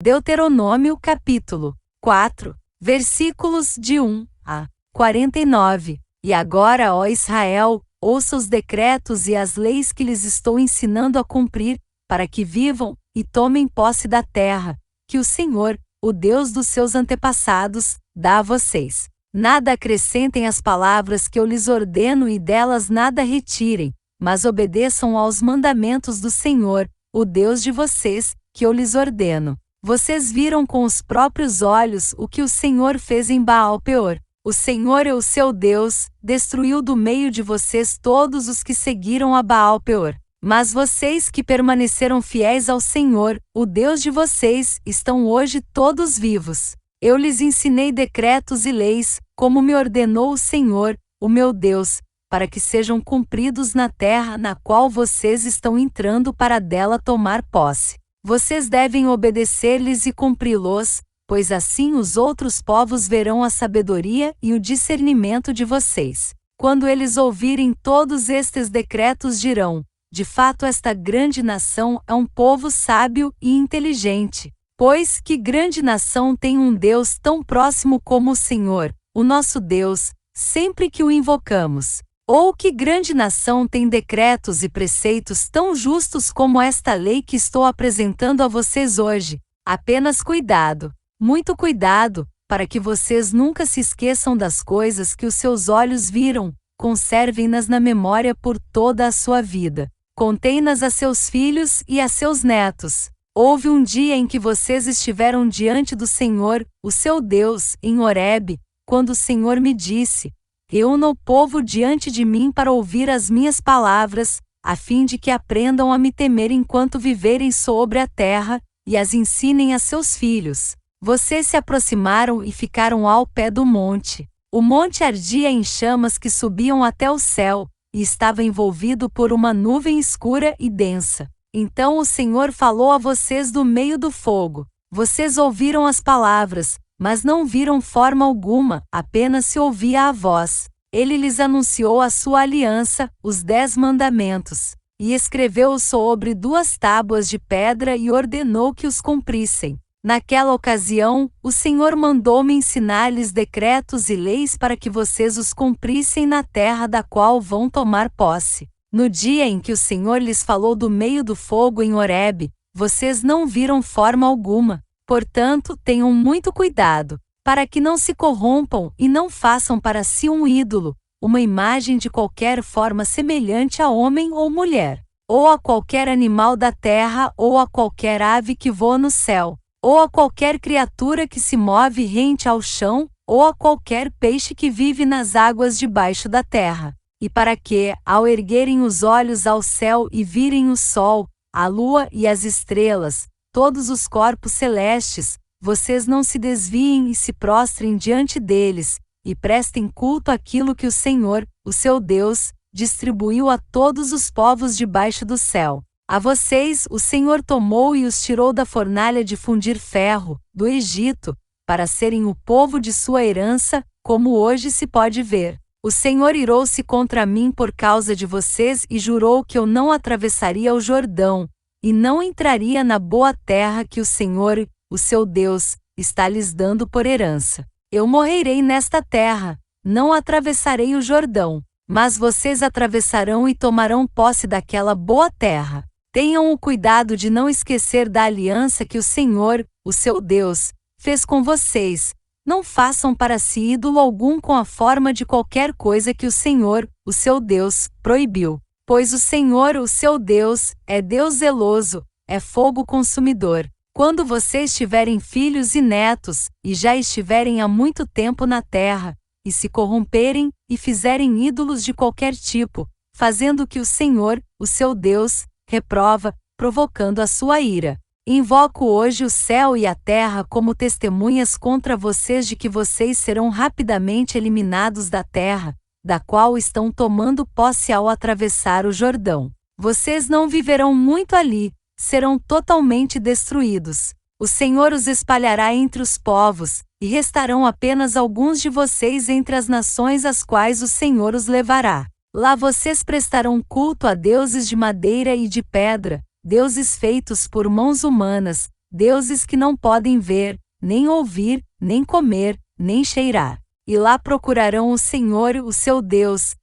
Deuteronômio capítulo 4, versículos de 1 a 49. E agora, ó Israel, ouça os decretos e as leis que lhes estou ensinando a cumprir, para que vivam e tomem posse da terra, que o Senhor, o Deus dos seus antepassados, dá a vocês. Nada acrescentem às palavras que eu lhes ordeno e delas nada retirem, mas obedeçam aos mandamentos do Senhor, o Deus de vocês, que eu lhes ordeno. Vocês viram com os próprios olhos o que o Senhor fez em Baal-peor. O Senhor é o seu Deus, destruiu do meio de vocês todos os que seguiram a Baal-peor. Mas vocês que permaneceram fiéis ao Senhor, o Deus de vocês, estão hoje todos vivos. Eu lhes ensinei decretos e leis, como me ordenou o Senhor, o meu Deus, para que sejam cumpridos na terra na qual vocês estão entrando para dela tomar posse. Vocês devem obedecer-lhes e cumpri-los, pois assim os outros povos verão a sabedoria e o discernimento de vocês. Quando eles ouvirem todos estes decretos dirão: de fato esta grande nação é um povo sábio e inteligente. Pois que grande nação tem um Deus tão próximo como o Senhor, o nosso Deus, sempre que o invocamos? Ou que grande nação tem decretos e preceitos tão justos como esta lei que estou apresentando a vocês hoje? Apenas cuidado, muito cuidado, para que vocês nunca se esqueçam das coisas que os seus olhos viram, conservem-nas na memória por toda a sua vida. Contei-nas a seus filhos e a seus netos. Houve um dia em que vocês estiveram diante do Senhor, o seu Deus, em Horebe, quando o Senhor me disse: reúna o povo diante de mim para ouvir as minhas palavras, a fim de que aprendam a me temer enquanto viverem sobre a terra, e as ensinem a seus filhos. Vocês se aproximaram e ficaram ao pé do monte. O monte ardia em chamas que subiam até o céu, e estava envolvido por uma nuvem escura e densa. Então o Senhor falou a vocês do meio do fogo. Vocês ouviram as palavras, mas não viram forma alguma, apenas se ouvia a voz. Ele lhes anunciou a sua aliança, os 10 mandamentos, e escreveu-os sobre 2 tábuas de pedra e ordenou que os cumprissem. Naquela ocasião, o Senhor mandou-me ensinar-lhes decretos e leis para que vocês os cumprissem na terra da qual vão tomar posse. No dia em que o Senhor lhes falou do meio do fogo em Horebe, vocês não viram forma alguma. Portanto, tenham muito cuidado, para que não se corrompam e não façam para si um ídolo, uma imagem de qualquer forma semelhante a homem ou mulher, ou a qualquer animal da terra ou a qualquer ave que voa no céu, ou a qualquer criatura que se move rente ao chão, ou a qualquer peixe que vive nas águas debaixo da terra. E para que, ao erguerem os olhos ao céu e virem o sol, a lua e as estrelas, todos os corpos celestes, vocês não se desviem e se prostrem diante deles, e prestem culto àquilo que o Senhor, o seu Deus, distribuiu a todos os povos debaixo do céu. A vocês o Senhor tomou e os tirou da fornalha de fundir ferro, do Egito, para serem o povo de sua herança, como hoje se pode ver. O Senhor irou-se contra mim por causa de vocês e jurou que eu não atravessaria o Jordão, e não entraria na boa terra que o Senhor, o seu Deus, está lhes dando por herança. Eu morrerei nesta terra, não atravessarei o Jordão, mas vocês atravessarão e tomarão posse daquela boa terra. Tenham o cuidado de não esquecer da aliança que o Senhor, o seu Deus, fez com vocês. Não façam para si ídolo algum com a forma de qualquer coisa que o Senhor, o seu Deus, proibiu. Pois o Senhor, o seu Deus, é Deus zeloso, é fogo consumidor. Quando vocês tiverem filhos e netos, e já estiverem há muito tempo na terra, e se corromperem, e fizerem ídolos de qualquer tipo, fazendo o que o Senhor, o seu Deus, reprova, provocando a sua ira. Invoco hoje o céu e a terra como testemunhas contra vocês de que vocês serão rapidamente eliminados da terra, da qual estão tomando posse ao atravessar o Jordão. Vocês não viverão muito ali, serão totalmente destruídos. O Senhor os espalhará entre os povos, e restarão apenas alguns de vocês entre as nações às quais o Senhor os levará. Lá vocês prestarão culto a deuses de madeira e de pedra, deuses feitos por mãos humanas, deuses que não podem ver, nem ouvir, nem comer, nem cheirar. E lá procurarão o Senhor, o seu Deus,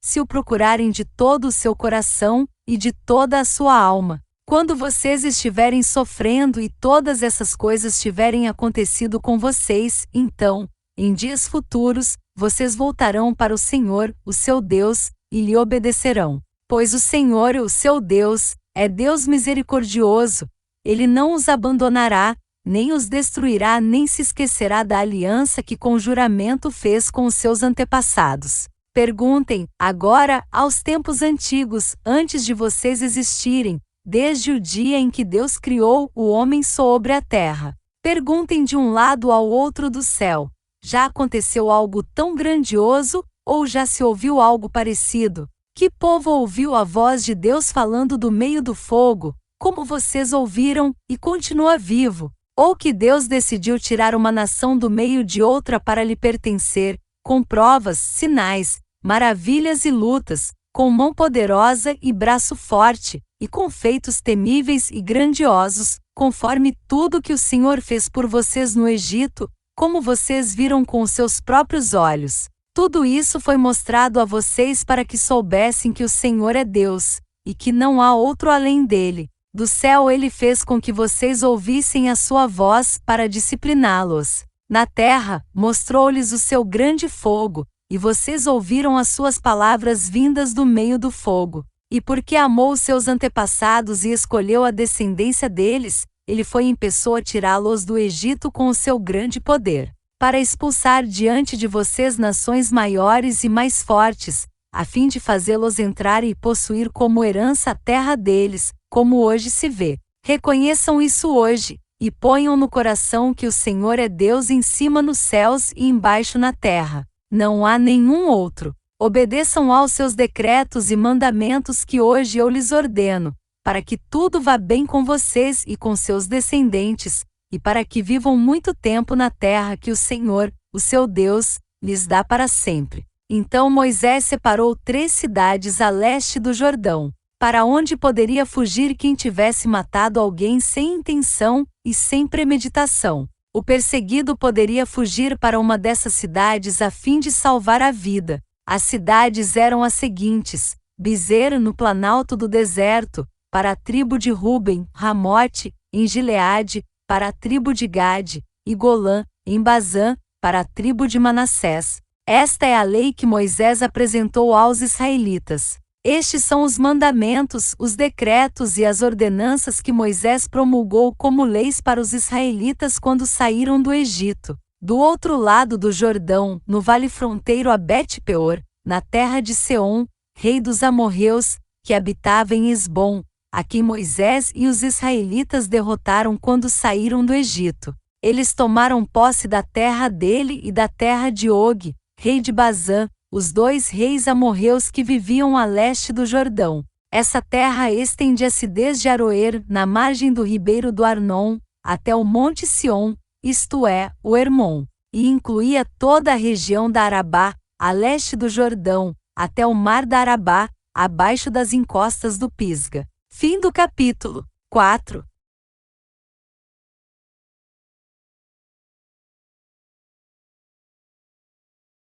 se o procurarem de todo o seu coração e de toda a sua alma. Quando vocês estiverem sofrendo e todas essas coisas tiverem acontecido com vocês, então, em dias futuros, vocês voltarão para o Senhor, o seu Deus, e lhe obedecerão. Pois o Senhor, o seu Deus, é Deus misericordioso. Ele não os abandonará, nem os destruirá, nem se esquecerá da aliança que com juramento fez com os seus antepassados. Perguntem, agora, aos tempos antigos, antes de vocês existirem, desde o dia em que Deus criou o homem sobre a terra. Perguntem de um lado ao outro do céu: já aconteceu algo tão grandioso, ou já se ouviu algo parecido? Que povo ouviu a voz de Deus falando do meio do fogo, como vocês ouviram, e continua vivo? Ou que Deus decidiu tirar uma nação do meio de outra para lhe pertencer, com provas, sinais, maravilhas e lutas, com mão poderosa e braço forte, e com feitos temíveis e grandiosos, conforme tudo que o Senhor fez por vocês no Egito, como vocês viram com os seus próprios olhos. Tudo isso foi mostrado a vocês para que soubessem que o Senhor é Deus, e que não há outro além dele. Do céu ele fez com que vocês ouvissem a sua voz para discipliná-los. Na terra, mostrou-lhes o seu grande fogo, e vocês ouviram as suas palavras vindas do meio do fogo. E porque amou os seus antepassados e escolheu a descendência deles, ele foi em pessoa tirá-los do Egito com o seu grande poder, para expulsar diante de vocês nações maiores e mais fortes, a fim de fazê-los entrar e possuir como herança a terra deles, como hoje se vê. Reconheçam isso hoje, e ponham no coração que o Senhor é Deus em cima nos céus e embaixo na terra. Não há nenhum outro. Obedeçam aos seus decretos e mandamentos que hoje eu lhes ordeno, para que tudo vá bem com vocês e com seus descendentes, e para que vivam muito tempo na terra que o Senhor, o seu Deus, lhes dá para sempre. Então Moisés separou 3 cidades a leste do Jordão, para onde poderia fugir quem tivesse matado alguém sem intenção e sem premeditação. O perseguido poderia fugir para uma dessas cidades a fim de salvar a vida. As cidades eram as seguintes: Bezer, no planalto do deserto, para a tribo de Ruben; Ramote, em Gileade, para a tribo de Gade; e Golã, em Bazã, para a tribo de Manassés. Esta é a lei que Moisés apresentou aos israelitas. Estes são os mandamentos, os decretos e as ordenanças que Moisés promulgou como leis para os israelitas quando saíram do Egito. Do outro lado do Jordão, no vale fronteiro a Bet-peor, na terra de Seom, rei dos amorreus, que habitava em Esbom, a quem Moisés e os israelitas derrotaram quando saíram do Egito. Eles tomaram posse da terra dele e da terra de Og, rei de Bazã, os 2 reis amorreus que viviam a leste do Jordão. Essa terra estendia-se desde Aroer, na margem do ribeiro do Arnon, até o monte Sion, isto é, o Hermon, e incluía toda a região da Arabá, a leste do Jordão, até o mar da Arabá, abaixo das encostas do Pisga. Fim do capítulo 4.